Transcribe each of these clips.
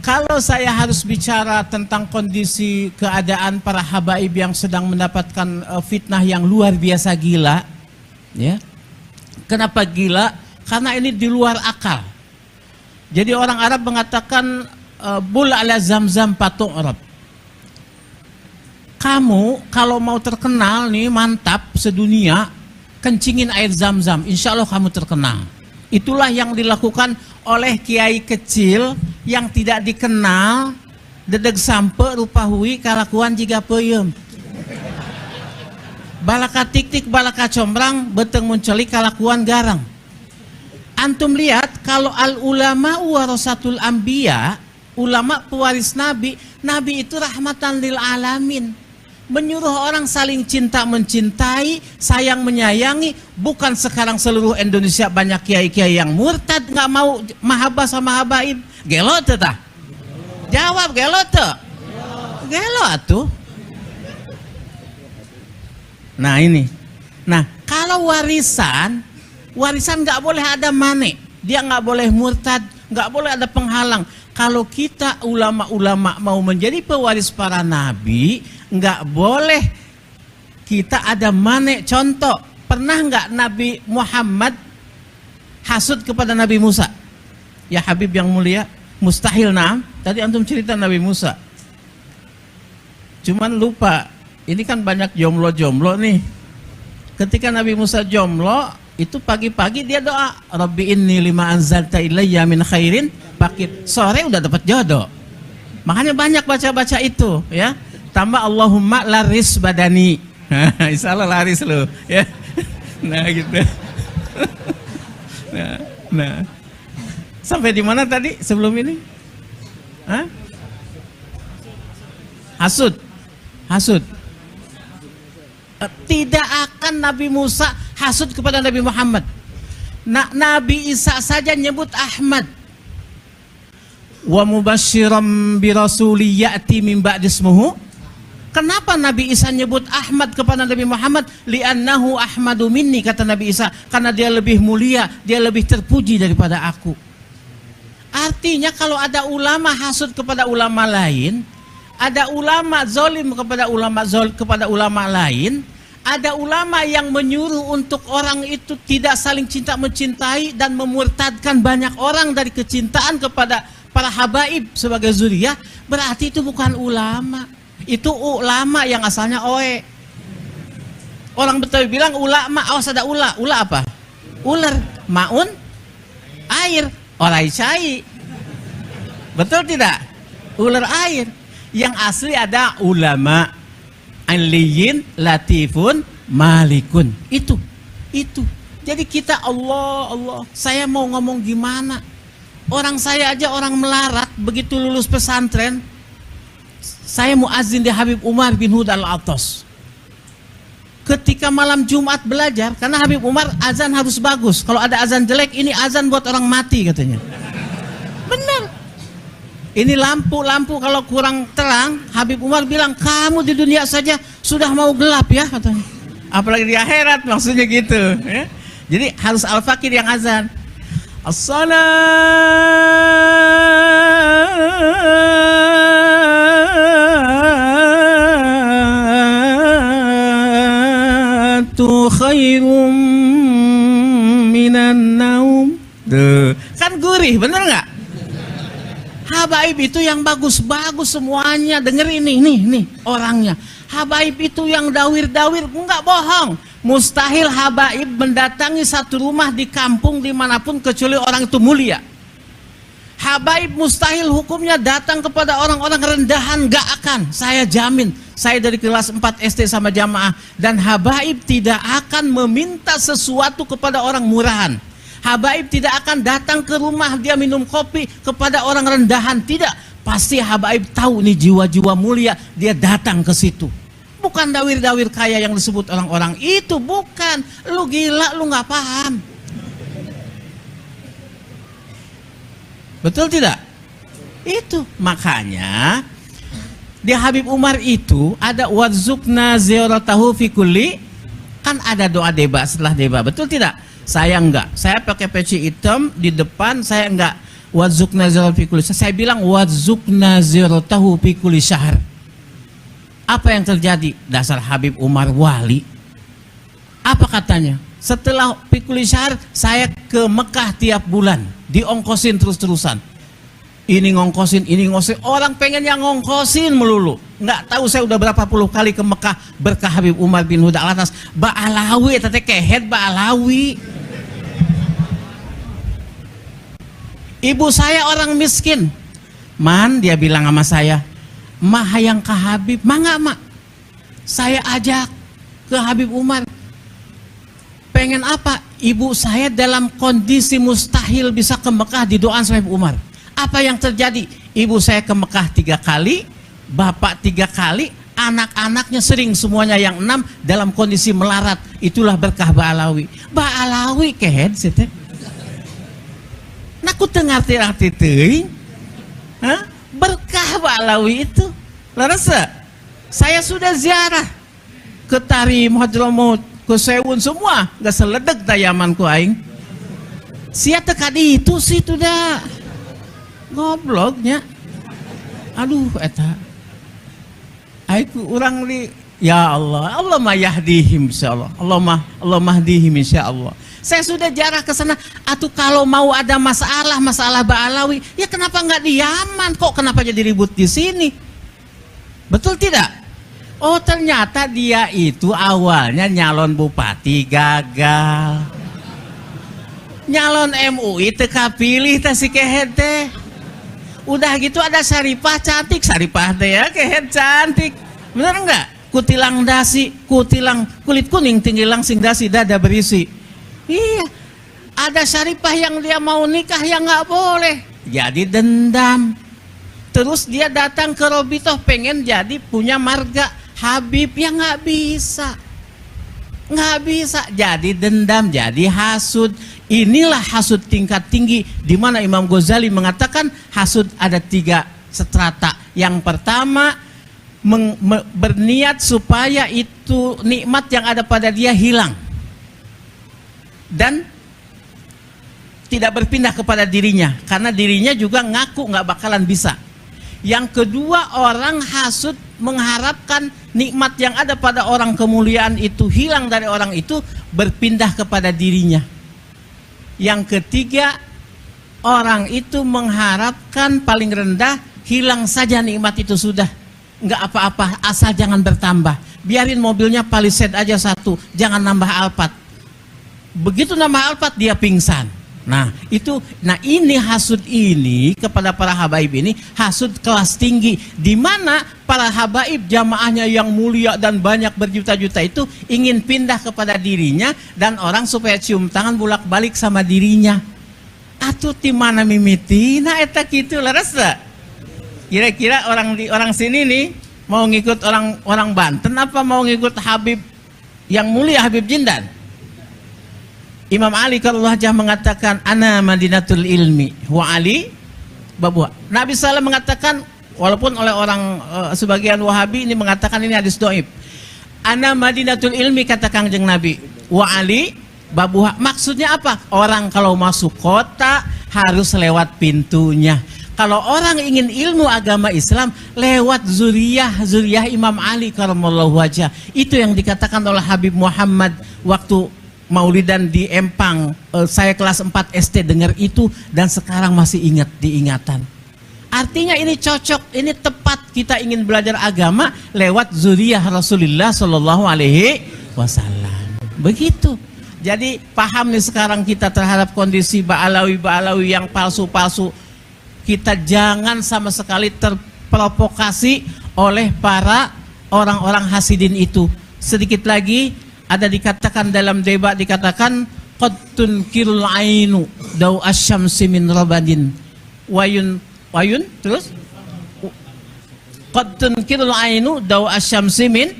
Kalau saya harus bicara tentang kondisi keadaan para habaib yang sedang mendapatkan fitnah yang luar biasa gila, ya. Kenapa gila? Karena ini di luar akal. Jadi orang Arab mengatakan bul ala zamzam patung Arab. Kamu kalau mau terkenal nih mantap sedunia, kencingin air zam-zam, insya Allah kamu terkenal. Itulah yang dilakukan oleh kiai kecil yang tidak dikenal, dedeg sampe rupa hui kalakuan jika peyem. Balaka tik-tik balaka combrang beteng munculi kalakuan garang. Antum lihat kalau al ulama warasatul anbiya, ulama pewaris nabi, nabi itu rahmatan lil alamin. Menyuruh orang saling cinta mencintai, sayang menyayangi. Bukan sekarang seluruh Indonesia banyak kiai-kiai yang murtad, nggak mau mahabbah sama habaib. Gelo tah? Jawab gelo teh? Gelo atuh. Nah ini. Nah kalau warisan nggak boleh ada mane. Dia nggak boleh murtad, nggak boleh ada penghalang. Kalau kita ulama-ulama mau menjadi pewaris para nabi, nggak boleh kita ada mane. Contoh, pernah nggak Nabi Muhammad hasud kepada Nabi Musa? Ya Habib yang mulia, mustahil. Nah, tadi antum cerita Nabi Musa. Cuman lupa, ini kan banyak jomblo-jomblo nih. Ketika Nabi Musa jomblo, itu pagi-pagi dia doa, Rabbi inni lima anzalta ilayya min khairin, pakit sore udah dapat jodoh. Makanya banyak baca-baca itu, ya. Tambah Allahumma laris badani. Insya Allah laris lo, ya. Nah gitu. Nah. Sampai di mana tadi sebelum ini? Hah? Hasud. Tidak akan Nabi Musa hasud kepada Nabi Muhammad. Nabi Isa saja nyebut Ahmad. Wa mubasyiram bi rasuli ya'ti min ba'di ismuhu. Kenapa Nabi Isa nyebut Ahmad kepada Nabi Muhammad? Li'annahu ahmadu minni, kata Nabi Isa, karena dia lebih mulia, dia lebih terpuji daripada aku. Artinya kalau ada ulama hasud kepada ulama lain, ada ulama zolim kepada ulama lain, ada ulama yang menyuruh untuk orang itu tidak saling cinta mencintai dan memurtadkan banyak orang dari kecintaan kepada para habaib sebagai zuriyah, berarti itu bukan ulama. Itu ulama yang asalnya oe. Orang Betawi bilang ulama, awas ada ula. Ula apa? Ular, maun, air, orai cai. Betul tidak? Ular air. Yang asli ada ulama, aliyin, latifun, malikun. Itu. Jadi kita Allah. Saya mau ngomong gimana? Orang saya aja orang melarat, begitu lulus pesantren, saya muazin di Habib Umar bin Hud Al-Attas. Ketika malam Jumat belajar, karena Habib Umar azan harus bagus. Kalau ada azan jelek, ini azan buat orang mati katanya. Benar. Ini lampu kalau kurang terang, Habib Umar bilang, kamu di dunia saja sudah mau gelap ya katanya. Apalagi di akhirat, maksudnya gitu. Ya? Jadi harus Al-Fakir yang azan. As-salatu khairum minan naum. Kan gurih, bener nggak? Habaib itu yang bagus-bagus semuanya. Denger ini, nih orangnya. Habaib itu yang dawir-dawir, enggak bohong. Mustahil habaib mendatangi satu rumah di kampung dimanapun kecuali orang itu mulia. Habaib mustahil hukumnya datang kepada orang-orang rendahan, enggak akan. Saya jamin, saya dari kelas 4 SD sama jamaah. Dan habaib tidak akan meminta sesuatu kepada orang murahan. Habaib tidak akan datang ke rumah dia minum kopi kepada orang rendahan, tidak. Pasti habaib tahu nih jiwa-jiwa mulia, dia datang ke situ. Bukan dawir-dawir kaya yang disebut orang-orang itu, bukan. Lu gila, lu nggak paham. Betul tidak? Itu makanya di Habib Umar itu ada warzuqna ziyaratahu fi kulli, kan ada doa deba setelah deba, betul tidak? Saya enggak, saya pakai peci hitam di depan, saya enggak Wazukna ziratahu fi kulli syahr. Saya bilang wazukna ziratahu fi kulli syahr. Apa yang terjadi? Dasar Habib Umar wali. Apa katanya? Setelah fi kulli syahr, saya ke Mekah tiap bulan, diongkosin terus-terusan. Ini ngongkosin, ini ngongkosin. Orang pengen yang ngongkosin melulu. Nggak tahu saya udah berapa puluh kali ke Mekah berkah Habib Umar bin Huda Alatas. Ba'alawi, tete kehet Ba'alawi. Ibu saya orang miskin. Man, dia bilang sama saya, mah hayang ke Habib. Mangga mak, saya ajak ke Habib Umar. Pengen apa? Ibu saya dalam kondisi mustahil bisa ke Mekah, didoain sama Habib Umar. Apa yang terjadi? Ibu saya ke Mekah 3 kali, bapak 3 kali, anak-anaknya sering semuanya yang 6 dalam kondisi melarat. Itulah berkah Ba'alawi. Ba'alawi kehed sih. Naku tengarti-arti teuing. Berkah Ba'alawi itu. Larasa, saya sudah ziarah ke Tarim, Hadramut, ke Sewun semua, gak seledeg dayamanku aing. Sia tekadi itu sih tuh dah. Gobloknya. Aduh eta. Aiku urang li ya Allah, Allah mah yahdihim insyaallah. Allah mahdihim insyaallah. Saya sudah jarah ke sana. Atuh kalau mau ada masalah Ba'alawi, ya kenapa nggak di Yaman? Kok kenapa jadi ribut di sini? Betul tidak? Oh, ternyata dia itu awalnya nyalon bupati gagal. Nyalon MUI teka pilih teh si kehet teh. Udah gitu ada Syarifah cantik, Syarifah teh ya kehet cantik. Bener enggak? Kutilang dasi, kutilang kulit kuning tinggi langsing dasi dada berisi. Iya. Ada Syarifah yang dia mau nikah yang nggak boleh. Jadi dendam. Terus dia datang ke Robitoh pengen jadi punya marga Habib yang nggak bisa. Nggak bisa, jadi dendam, jadi hasud. Inilah hasud tingkat tinggi, di mana Imam Ghazali mengatakan hasud ada 3 strata. Yang pertama, berniat supaya itu nikmat yang ada pada dia hilang dan tidak berpindah kepada dirinya, karena dirinya juga ngaku nggak bakalan bisa. Yang kedua, orang hasud mengharapkan nikmat yang ada pada orang kemuliaan itu hilang dari orang itu, berpindah kepada dirinya. Yang ketiga, orang itu mengharapkan paling rendah hilang saja nikmat itu sudah, nggak apa-apa, asal jangan bertambah. Biarin mobilnya Palisade aja 1, jangan nambah Alphard. Begitu nambah Alphard dia pingsan. Nah ini hasud ini kepada para habaib ini hasud kelas tinggi, di mana para habaib jamaahnya yang mulia dan banyak berjuta-juta itu ingin pindah kepada dirinya dan orang supaya cium tangan bolak-balik sama dirinya. Atuh ti mana mimitina eta kitu larasa. Kira-kira orang sini nih mau ngikut orang Banten apa mau ngikut Habib yang mulia Habib Jindan? Imam Ali kalau wajah mengatakan ana madinatul ilmi wa Ali babuha. Nabi SAW mengatakan, walaupun oleh orang sebagian Wahabi ini mengatakan ini hadis dhaif. Ana madinatul ilmi kata Kangjeng Nabi, wa Ali babuha. Maksudnya apa? Orang kalau masuk kota harus lewat pintunya. Kalau orang ingin ilmu agama Islam lewat zuriyah Imam Ali karamallahu wajah. Itu yang dikatakan oleh Habib Muhammad waktu Maulidan di Empang. Saya kelas 4 SD dengar itu dan sekarang masih ingat diingatan. Artinya ini cocok, ini tepat kita ingin belajar agama lewat zuriyah Rasulullah Shallallahu Alaihi Wasallam. Begitu. Jadi paham nih sekarang kita terhadap kondisi Ba'alawi yang palsu-palsu. Kita jangan sama sekali terprovokasi oleh para orang-orang hasidin itu. Sedikit lagi ada dikatakan dalam debat, dikatakan qad tunkirul ainu daw asyamsi min rabadin wayun terus qad tunkirul ainu daw asyamsi min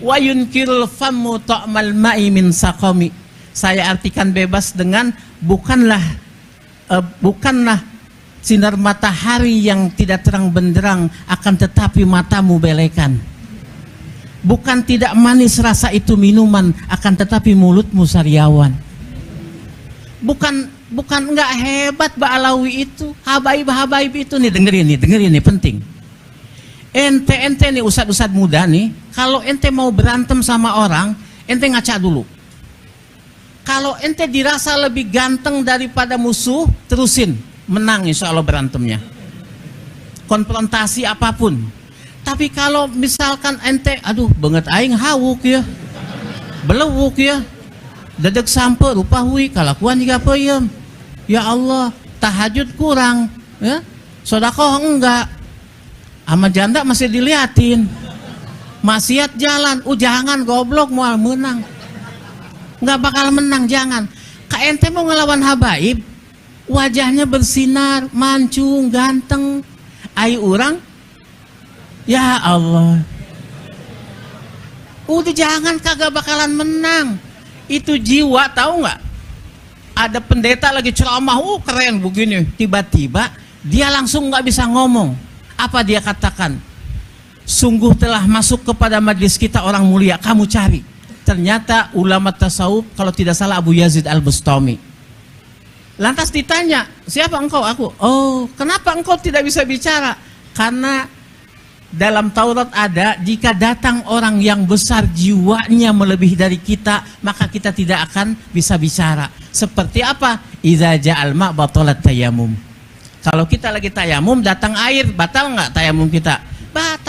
wayunkirul famu ta'mal ma'i min saqami. Saya artikan bebas dengan bukanlah sinar matahari yang tidak terang benderang, akan tetapi matamu belekan. Bukan tidak manis rasa itu minuman, akan tetapi mulutmu sariawan. Bukan enggak hebat Ba'alawi itu, habaib-habaib itu nih, dengerin nih penting. Ente nih ustad-ustad muda nih, kalau ente mau berantem sama orang, ente ngaca dulu. Kalau ente dirasa lebih ganteng daripada musuh, terusin, menang insya Allah berantemnya. Konfrontasi apapun. Tapi kalau misalkan ente, aduh banget aing hawuk ya, belewuk ya, dedek sampe rupa hui, kalakuan juga peyem. Ya Allah, tahajud kurang, ya, sodakoh enggak, sama janda masih diliatin, maksiat jalan, jangan goblok mau menang. Nggak bakal menang, jangan. Ente mau ngelawan habaib, wajahnya bersinar, mancung, ganteng, ayu orang, ya Allah, udah jangan, kagak bakalan menang. Itu jiwa, tahu nggak? Ada pendeta lagi ceramah, keren begini, tiba-tiba dia langsung nggak bisa ngomong. Apa dia katakan? Sungguh telah masuk kepada majlis kita orang mulia, kamu cari. Ternyata ulama tasawuf, kalau tidak salah Abu Yazid Al-Bustami. Lantas ditanya, siapa engkau? Aku. Oh, kenapa engkau tidak bisa bicara? Karena dalam Taurat ada, jika datang orang yang besar jiwanya melebihi dari kita, maka kita tidak akan bisa bicara. Seperti apa? Idza ja'al ma' batalat tayammum. Kalau kita lagi tayamum, datang air, batal nggak tayamum kita? Batal.